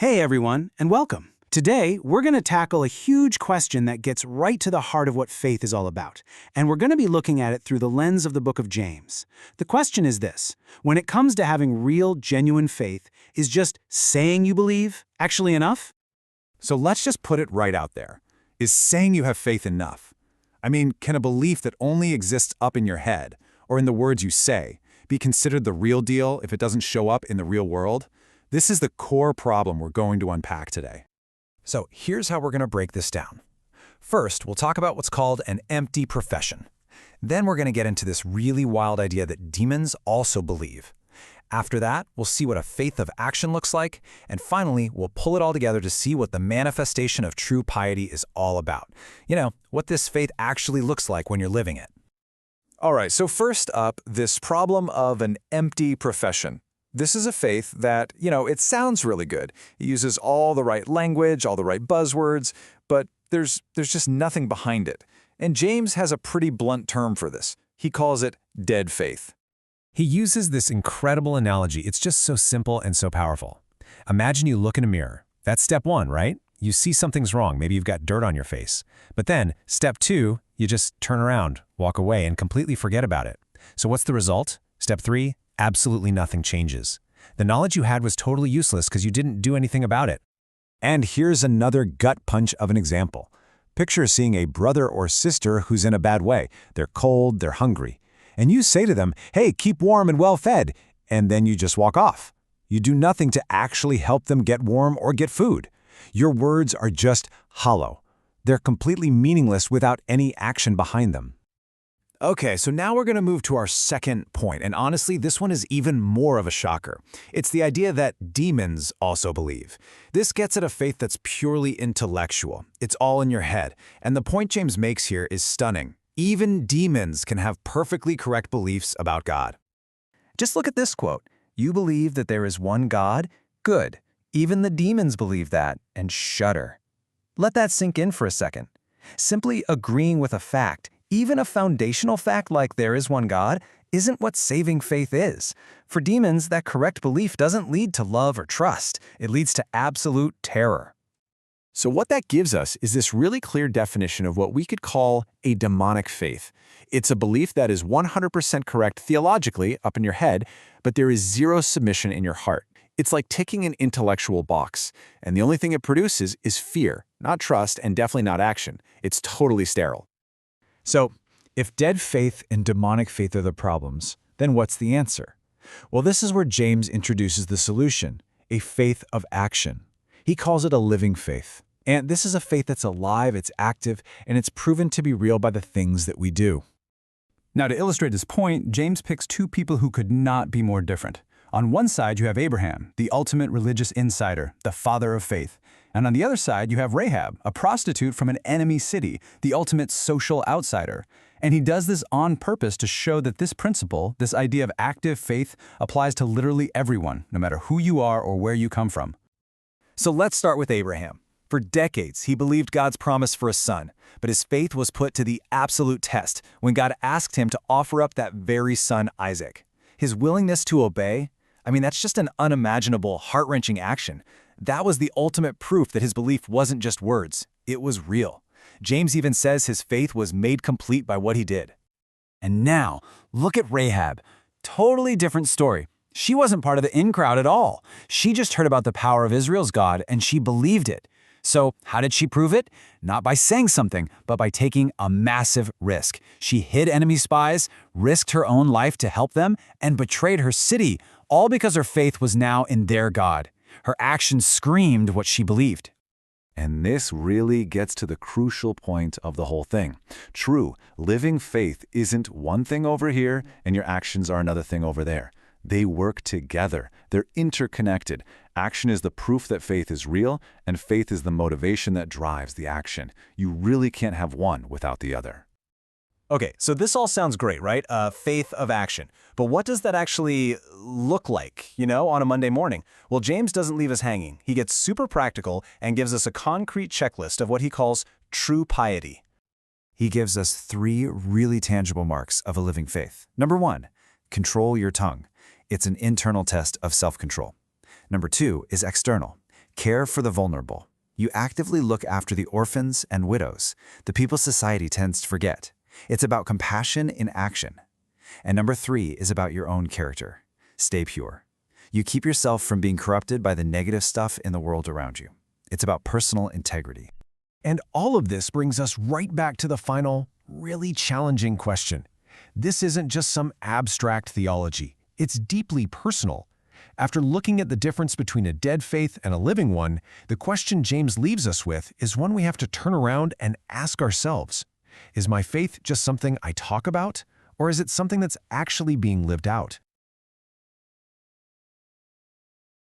Hey everyone, and welcome. Today, we're going to tackle a huge question that gets right to the heart of what faith is all about, and we're going to be looking at it through the lens of the book of James. The question is this: when it comes to having real, genuine faith, is just saying you believe actually enough? So let's just put it right out there. Is saying you have faith enough? I mean, can a belief that only exists up in your head, or in the words you say, be considered the real deal if it doesn't show up in the real world? This is the core problem we're going to unpack today. So here's how we're going to break this down. First, we'll talk about what's called an empty profession. Then we're going to get into this really wild idea that demons also believe. After that, we'll see what a faith of action looks like, and finally, we'll pull it all together to see what the manifestation of true piety is all about. You know, what this faith actually looks like when you're living it. All right, so first up, this problem of an empty profession. This is a faith that, it sounds really good. It uses all the right language, all the right buzzwords, but there's just nothing behind it. And James has a pretty blunt term for this. He calls it dead faith. He uses this incredible analogy. It's just so simple and so powerful. Imagine you look in a mirror. That's step one, right? You see something's wrong. Maybe you've got dirt on your face. But then, step two, you just turn around, walk away, and completely forget about it. So what's the result? Step three, absolutely nothing changes. The knowledge you had was totally useless because you didn't do anything about it. And here's another gut punch of an example. Picture seeing a brother or sister who's in a bad way. They're cold, they're hungry. And you say to them, hey, keep warm and well-fed, and then you just walk off. You do nothing to actually help them get warm or get food. Your words are just hollow. They're completely meaningless without any action behind them. Okay, so now we're going to move to our second point, and honestly, this one is even more of a shocker. It's the idea that demons also believe. This gets at a faith that's purely intellectual. It's all in your head, and the point James makes here is stunning. Even demons can have perfectly correct beliefs about God. Just look at this quote. You believe that there is one God? Good. Even the demons believe that and shudder. Let that sink in for a second. Simply agreeing with a fact, even a foundational fact like there is one God, isn't what saving faith is. For demons, that correct belief doesn't lead to love or trust. It leads to absolute terror. So what that gives us is this really clear definition of what we could call a demonic faith. It's a belief that is 100% correct theologically up in your head, but there is zero submission in your heart. It's like ticking an intellectual box, and the only thing it produces is fear, not trust, and definitely not action. It's totally sterile. So, if dead faith and demonic faith are the problems, then what's the answer? Well, this is where James introduces the solution, a faith of action. He calls it a living faith. And this is a faith that's alive, it's active, and it's proven to be real by the things that we do. Now, to illustrate his point, James picks two people who could not be more different. On one side, you have Abraham, the ultimate religious insider, the father of faith. And on the other side, you have Rahab, a prostitute from an enemy city, the ultimate social outsider. And he does this on purpose to show that this principle, this idea of active faith, applies to literally everyone, no matter who you are or where you come from. So let's start with Abraham. For decades, he believed God's promise for a son, but his faith was put to the absolute test when God asked him to offer up that very son, Isaac. His willingness to obey, that's just an unimaginable, heart-wrenching action. That was the ultimate proof that his belief wasn't just words, it was real. James even says his faith was made complete by what he did. And now, look at Rahab. Totally different story. She wasn't part of the in crowd at all. She just heard about the power of Israel's God, and she believed it. So how did she prove it? Not by saying something, but by taking a massive risk. She hid enemy spies, risked her own life to help them, and betrayed her city, all because her faith was now in their God. Her actions screamed what she believed. And this really gets to the crucial point of the whole thing. True, living faith isn't one thing over here and your actions are another thing over there. They work together. They're interconnected. Action is the proof that faith is real, and faith is the motivation that drives the action. You really can't have one without the other. Okay, so this all sounds great, right? Faith of action. But what does that actually look like, on a Monday morning? Well, James doesn't leave us hanging. He gets super practical and gives us a concrete checklist of what he calls true piety. He gives us 3 really tangible marks of a living faith. Number 1, control your tongue. It's an internal test of self-control. Number 2 is external. Care for the vulnerable. You actively look after the orphans and widows, the people society tends to forget. It's about compassion in action. And number 3 is about your own character. Stay pure. You keep yourself from being corrupted by the negative stuff in the world around you. It's about personal integrity. And all of this brings us right back to the final, really challenging question. This isn't just some abstract theology. It's deeply personal. After looking at the difference between a dead faith and a living one, the question James leaves us with is one we have to turn around and ask ourselves. Is my faith just something I talk about, or is it something that's actually being lived out?